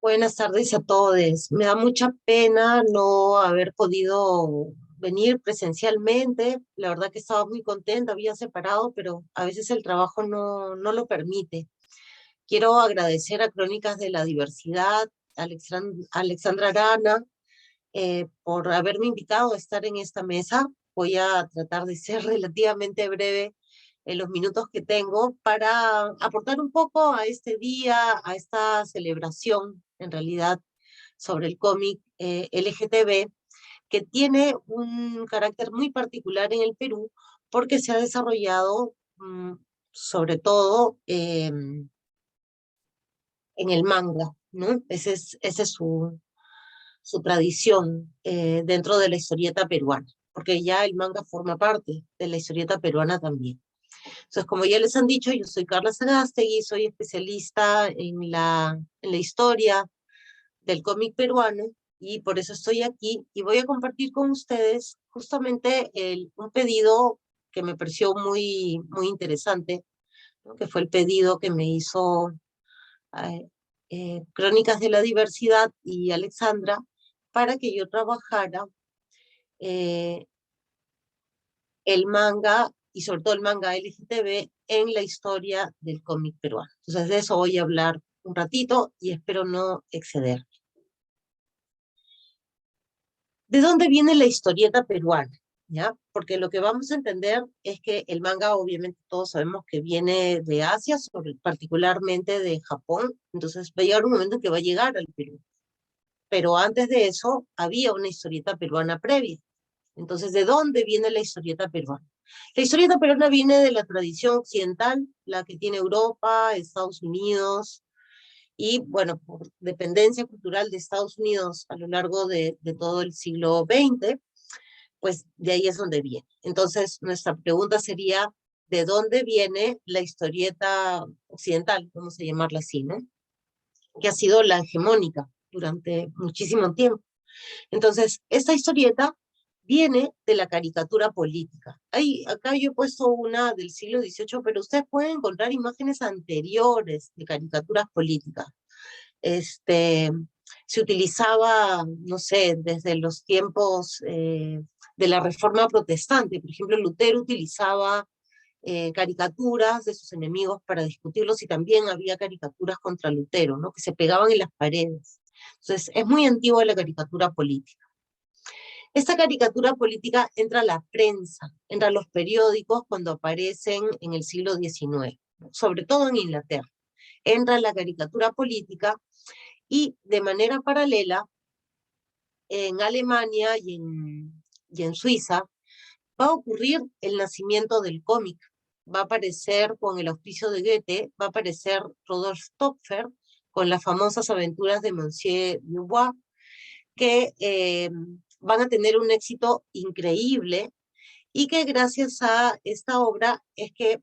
Buenas tardes a todos. Me da mucha pena no haber podido venir presencialmente. La verdad que estaba muy contenta, había separado, pero a veces el trabajo no lo permite. Quiero agradecer a Crónicas de la Diversidad, Alexandra Arana, por haberme invitado a estar en esta mesa. Voy a tratar de ser relativamente breve en los minutos que tengo para aportar un poco a este día, a esta celebración, en realidad, sobre el cómic LGTB, que tiene un carácter muy particular en el Perú porque se ha desarrollado sobre todo en el manga, ¿no? Ese es su tradición dentro de la historieta peruana, porque ya el manga forma parte de la historieta peruana también. Entonces, como ya les han dicho, yo soy Carla Sagástegui, soy especialista en la historia del cómic peruano y por eso estoy aquí y voy a compartir con ustedes justamente un pedido que me pareció muy interesante, ¿no? Que fue el pedido que me hizo eh, Crónicas de la Diversidad y Alexandra para que yo trabajara eh, el manga y sobre todo el manga LGTB en la historia del cómic peruano. Entonces de eso voy a hablar un ratito y espero no exceder. ¿De dónde viene la historieta peruana? ¿Ya? Porque lo que vamos a entender es que el manga, obviamente todos sabemos que viene de Asia, particularmente de Japón, entonces va a llegar un momento en que va a llegar al Perú. Pero antes de eso había una historieta peruana previa. Entonces, ¿de dónde viene la historieta peruana? La historieta peruana viene de la tradición occidental, la que tiene Europa, Estados Unidos, y bueno, por dependencia cultural de Estados Unidos a lo largo de todo el siglo XX, pues de ahí es donde viene. Entonces, nuestra pregunta sería, ¿de dónde viene la historieta occidental? Vamos a llamarla así, ¿no? Que ha sido la hegemónica durante muchísimo tiempo. Entonces, esta historieta viene de la caricatura política. Acá yo he puesto una del siglo XVIII, pero ustedes pueden encontrar imágenes anteriores de caricaturas políticas. Este, Se utilizaba, no sé, desde los tiempos de la Reforma Protestante. Por ejemplo, Lutero utilizaba caricaturas de sus enemigos para discutirlos y también había caricaturas contra Lutero, ¿no? Que se pegaban en las paredes. Entonces, es muy antigua la caricatura política. Esta caricatura política entra a la prensa, entra a los periódicos cuando aparecen en el siglo XIX, sobre todo en Inglaterra. Entra la caricatura política y de manera paralela en Alemania y en Suiza va a ocurrir el nacimiento del cómic. Va a aparecer con el auspicio de Goethe, va a aparecer Rodolphe Töpffer con las famosas aventuras de Monsieur Dubois, que van a tener un éxito increíble y que gracias a esta obra es que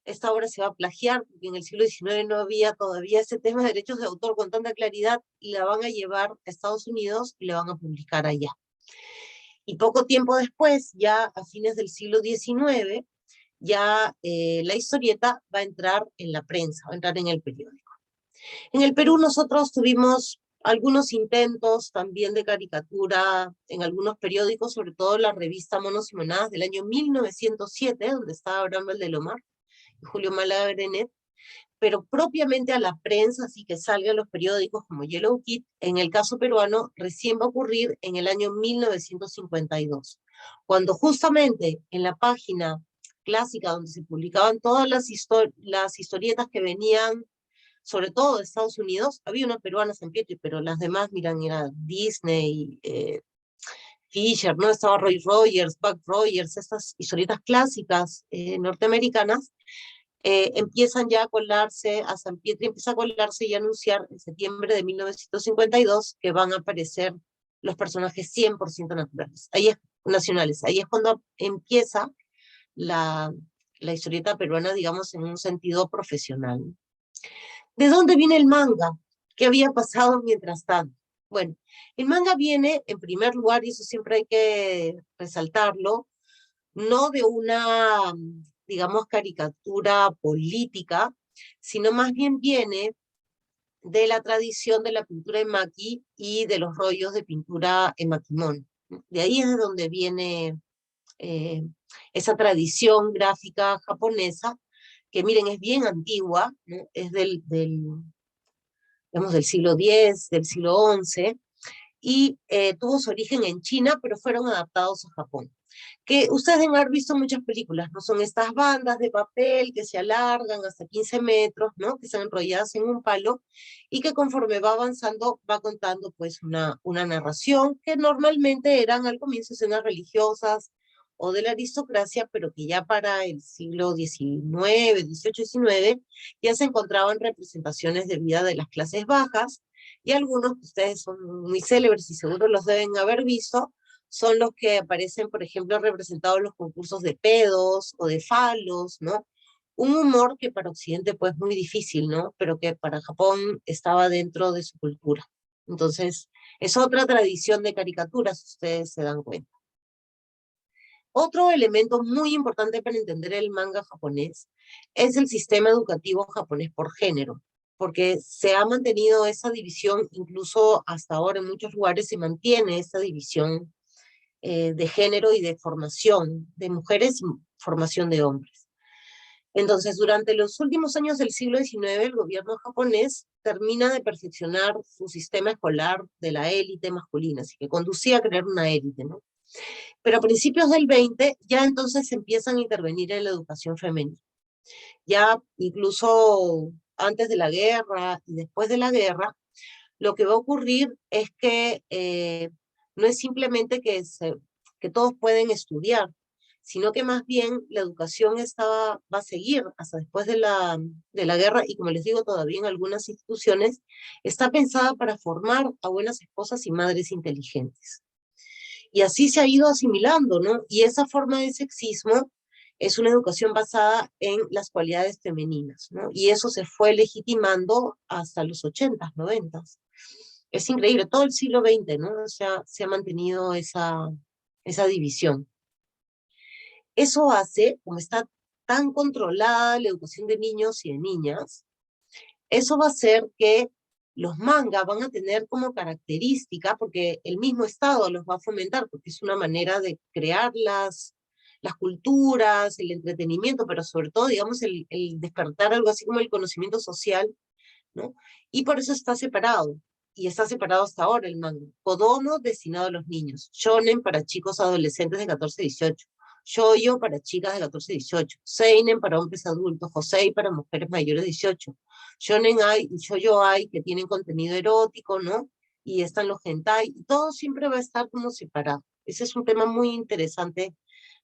esta obra se va a plagiar, porque en el siglo XIX no había todavía ese tema de derechos de autor con tanta claridad y la van a llevar a Estados Unidos y la van a publicar allá. Y poco tiempo después, ya a fines del siglo XIX, ya la historieta va a entrar en la prensa, va a entrar en el periódico. En el Perú nosotros tuvimos algunos intentos también de caricatura en algunos periódicos, sobre todo la revista Monos y Monadas del año 1907, donde estaba Abraham Valdelomar y Julio Málaga Grenet, pero propiamente a la prensa, así que salga en los periódicos como Yellow Kid, en el caso peruano, recién va a ocurrir en el año 1952, cuando justamente en la página clásica donde se publicaban todas las historietas que venían sobre todo de Estados Unidos, había una peruana San Pietro, pero las demás, miran, era Disney, Fisher, ¿no? Estaba Roy Rogers, Buck Rogers, estas historietas clásicas norteamericanas, empiezan ya a colarse, a San Pietro empieza a colarse y a anunciar en septiembre de 1952 que van a aparecer los personajes 100% naturales, nacionales. Ahí es cuando empieza la, la historieta peruana, digamos, en un sentido profesional. ¿De dónde viene el manga? ¿Qué había pasado mientras tanto? Bueno, el manga viene, en primer lugar, y eso siempre hay que resaltarlo, no de una, digamos, caricatura política, sino más bien viene de la tradición de la pintura emaki y de los rollos de pintura emakimon. De ahí es de donde viene eh, esa tradición gráfica japonesa, que miren, es bien antigua, ¿no? Es digamos, del siglo X, del siglo XI, y tuvo su origen en China, pero fueron adaptados a Japón. Que ustedes deben haber visto muchas películas, ¿no? Son estas bandas de papel que se alargan hasta 15 metros, ¿no? Que están enrolladas en un palo y que conforme va avanzando va contando pues una narración que normalmente eran al comienzo escenas religiosas o de la aristocracia, pero que ya para el siglo XIX, XVIII, XIX ya se encontraban representaciones de vida de las clases bajas y algunos que ustedes son muy célebres y seguro los deben haber visto, son los que aparecen, por ejemplo, representados en los concursos de pedos o de falos, ¿no? Un humor que para Occidente pues muy difícil, ¿no? Pero que para Japón estaba dentro de su cultura. Entonces, es otra tradición de caricaturas, si ustedes se dan cuenta. Otro elemento muy importante para entender el manga japonés es el sistema educativo japonés por género, porque se ha mantenido esa división, incluso hasta ahora en muchos lugares se mantiene esa división de género y de formación de mujeres y formación de hombres. Entonces, durante los últimos años del siglo XIX, el gobierno japonés termina de perfeccionar su sistema escolar de la élite masculina, así que conducía a crear una élite, ¿no? Pero a principios del 20 ya entonces se empiezan a intervenir en la educación femenina. Ya incluso antes de la guerra y después de la guerra, lo que va a ocurrir es que no es simplemente que todos pueden estudiar, sino que más bien la educación va a seguir hasta después de la guerra y como les digo, todavía en algunas instituciones está pensada para formar a buenas esposas y madres inteligentes. Y así se ha ido asimilando, ¿no? Y esa forma de sexismo es una educación basada en las cualidades femeninas, ¿no? Y eso se fue legitimando hasta los 80, 90. Es increíble, todo el siglo XX, ¿no? O sea, se ha mantenido esa división. Eso hace, como está tan controlada la educación de niños y de niñas, eso va a hacer que los mangas van a tener como característica, porque el mismo Estado los va a fomentar, porque es una manera de crear las culturas, el entretenimiento, pero sobre todo, digamos, el despertar algo así como el conocimiento social, ¿no? Y por eso está separado, y está separado hasta ahora el manga. Kodomo destinado a los niños, shonen para chicos adolescentes de 14 a 18, shoujo para chicas de 14 a 18, seinen para hombres adultos, josei para mujeres mayores de 18, shonen ai y shoujo ai que tienen contenido erótico, ¿no? Y están los hentai, y todo siempre va a estar como separado. Ese es un tema muy interesante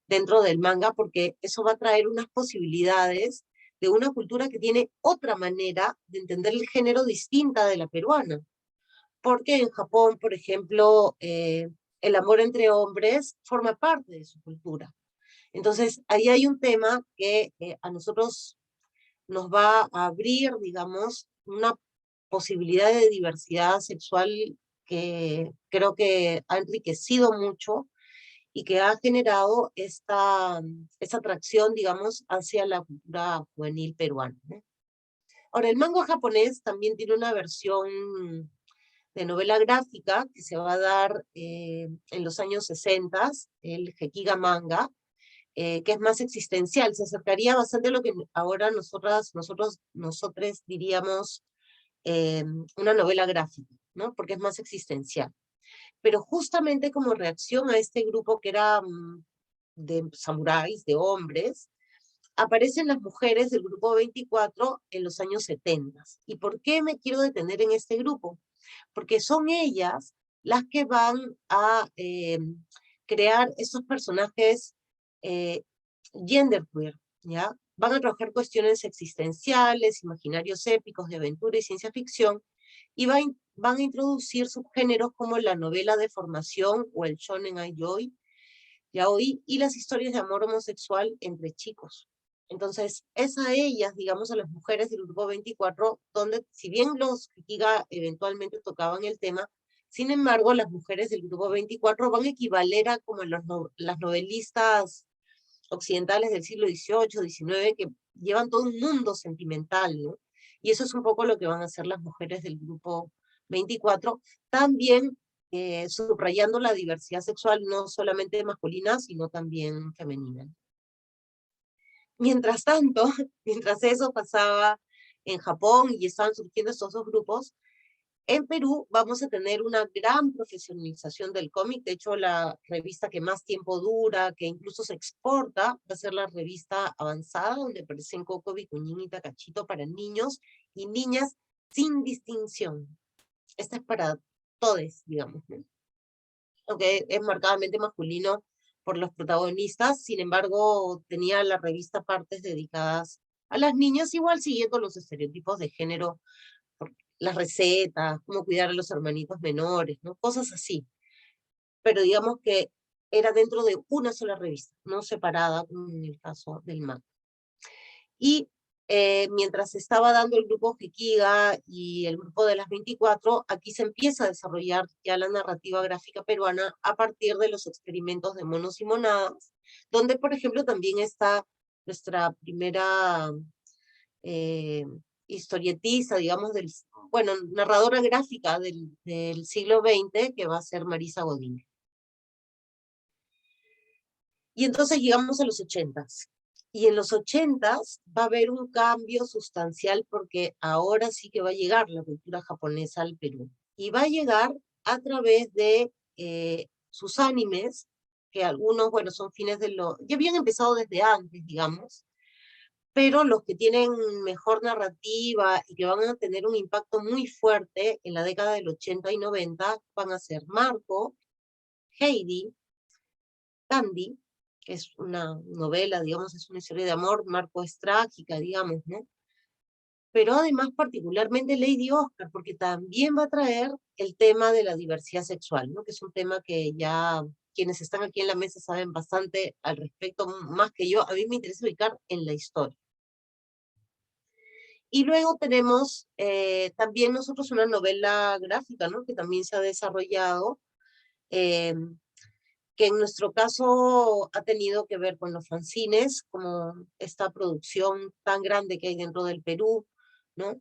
dentro del manga porque eso va a traer unas posibilidades de una cultura que tiene otra manera de entender el género distinta de la peruana. Porque en Japón, por ejemplo, el amor entre hombres forma parte de su cultura. Entonces, ahí hay un tema que a nosotros nos va a abrir, digamos, una posibilidad de diversidad sexual que creo que ha enriquecido mucho y que ha generado esta atracción, digamos, hacia la cultura juvenil peruana, ¿no? Ahora, el manga japonés también tiene una versión de novela gráfica que se va a dar en los años 60, el Gekiga Manga, que es más existencial, se acercaría bastante a lo que ahora nosotros diríamos una novela gráfica, ¿no? Porque es más existencial. Pero justamente como reacción a este grupo que era de samuráis, de hombres, aparecen las mujeres del grupo 24 en los años 70. ¿Y por qué me quiero detener en este grupo? Porque son ellas las que van a crear esos personajes eh, genderqueer, ¿ya? Van a trabajar cuestiones existenciales, imaginarios épicos de aventura y ciencia ficción, y van a introducir subgéneros como la novela de formación o el shonen yaoi, y las historias de amor homosexual entre chicos. Entonces, es a ellas, digamos, a las mujeres del grupo 24, donde si bien los Kikiga eventualmente tocaban el tema, sin embargo, las mujeres del grupo 24 van a equivaler a como las novelistas occidentales del siglo XVIII, XIX, que llevan todo un mundo sentimental, ¿no? Y eso es un poco lo que van a hacer las mujeres del grupo 24, también subrayando la diversidad sexual, no solamente masculina, sino también femenina. Mientras tanto, mientras eso pasaba en Japón y estaban surgiendo estos dos grupos, en Perú vamos a tener una gran profesionalización del cómic. De hecho, la revista que más tiempo dura, que incluso se exporta, va a ser la revista Avanzada, donde aparecen Coco, Vicuñín y Takachito para niños y niñas sin distinción. Esta es para todos, digamos, ¿no? Aunque es marcadamente masculino por los protagonistas, sin embargo, tenía la revista partes dedicadas a las niñas, igual siguiendo los estereotipos de género, las recetas, cómo cuidar a los hermanitos menores, ¿no? Cosas así. Pero digamos que era dentro de una sola revista, no separada, como en el caso del manga. Y mientras se estaba dando el grupo Jiquiga y el grupo de las 24, aquí se empieza a desarrollar ya la narrativa gráfica peruana a partir de los experimentos de monos y monadas, donde, por ejemplo, también está nuestra primera historietista, digamos, bueno, narradora gráfica del siglo XX, que va a ser Marisa Godínez. Y entonces llegamos a los 80s. Y en los 80s va a haber un cambio sustancial porque ahora sí que va a llegar la cultura japonesa al Perú. Y va a llegar a través de sus animes, que algunos, bueno, son fines de los... Ya habían empezado desde antes, digamos, pero los que tienen mejor narrativa y que van a tener un impacto muy fuerte en la década del 80 y 90 van a ser Marco, Heidi, Candy, que es una novela, digamos, es una historia de amor, Marco es trágica, digamos, ¿no? Pero además particularmente Lady Oscar, porque también va a traer el tema de la diversidad sexual, ¿no? Que es un tema que ya quienes están aquí en la mesa saben bastante al respecto, más que yo. A mí me interesa ubicar en la historia. Y luego tenemos también nosotros una novela gráfica, ¿no? Que también se ha desarrollado, que en nuestro caso ha tenido que ver con los fanzines, como esta producción tan grande que hay dentro del Perú, ¿no?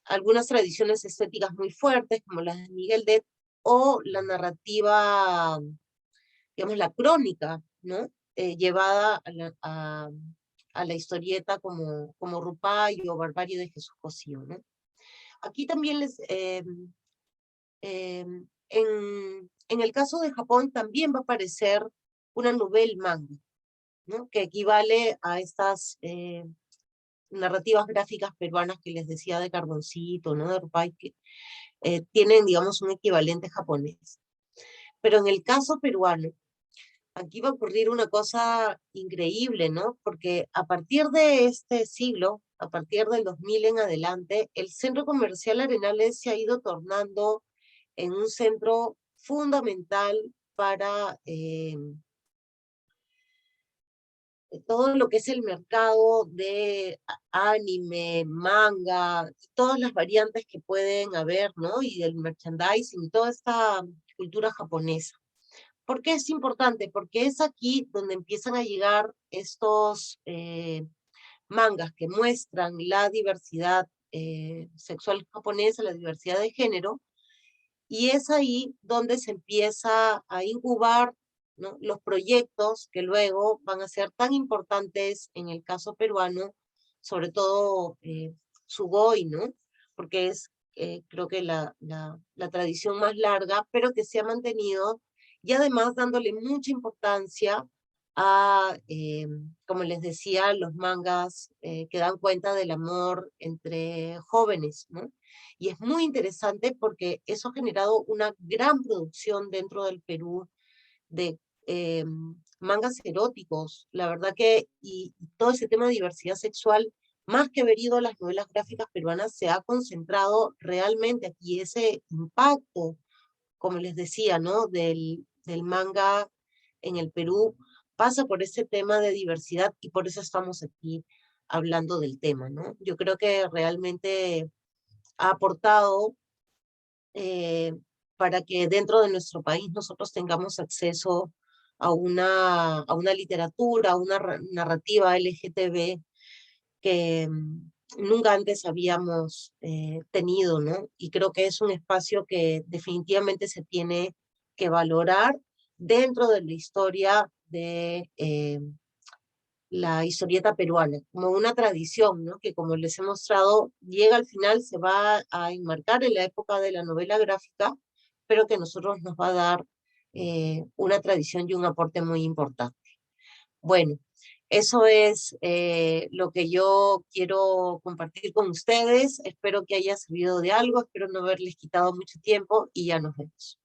Algunas tradiciones estéticas muy fuertes, como las de Miguel de, o la narrativa, digamos, la crónica, ¿no? Llevada a la historieta como Rupayo o Barbarie de Jesús Cosío, ¿no? Aquí también en el caso de Japón también va a aparecer una novela manga, ¿no? Que equivale a estas narrativas gráficas peruanas que les decía de Carboncito, ¿no? De Rupay, que tienen, digamos, un equivalente japonés. Pero en el caso peruano, aquí va a ocurrir una cosa increíble, ¿no? Porque a partir de este siglo, a partir del 2000 en adelante, el centro comercial Arenales se ha ido tornando en un centro fundamental para todo lo que es el mercado de anime, manga, todas las variantes que pueden haber, ¿no? Y del merchandising, y toda esta cultura japonesa. ¿Por qué es importante? Porque es aquí donde empiezan a llegar estos mangas que muestran la diversidad sexual japonesa, la diversidad de género, y es ahí donde se empieza a incubar, ¿no? Los proyectos que luego van a ser tan importantes en el caso peruano, sobre todo Sugoi, ¿no? Porque es creo que la tradición más larga, pero que se ha mantenido y además dándole mucha importancia a, como les decía, los mangas que dan cuenta del amor entre jóvenes, ¿no? Y es muy interesante porque eso ha generado una gran producción dentro del Perú de mangas eróticos. La verdad que, y todo ese tema de diversidad sexual, más que haber ido a las novelas gráficas peruanas, se ha concentrado realmente aquí ese impacto, como les decía, ¿no? Del manga en el Perú, pasa por ese tema de diversidad y por eso estamos aquí hablando del tema, ¿no? Yo creo que realmente ha aportado para que dentro de nuestro país nosotros tengamos acceso a una literatura, a una narrativa LGTB que nunca antes habíamos tenido, ¿no? Y creo que es un espacio que definitivamente se tiene que valorar dentro de la historia de la historieta peruana, como una tradición, ¿no? Que como les he mostrado, llega al final, se va a enmarcar en la época de la novela gráfica, pero que a nosotros nos va a dar una tradición y un aporte muy importante. Bueno, eso es lo que yo quiero compartir con ustedes. Espero que haya servido de algo, espero no haberles quitado mucho tiempo y ya nos vemos.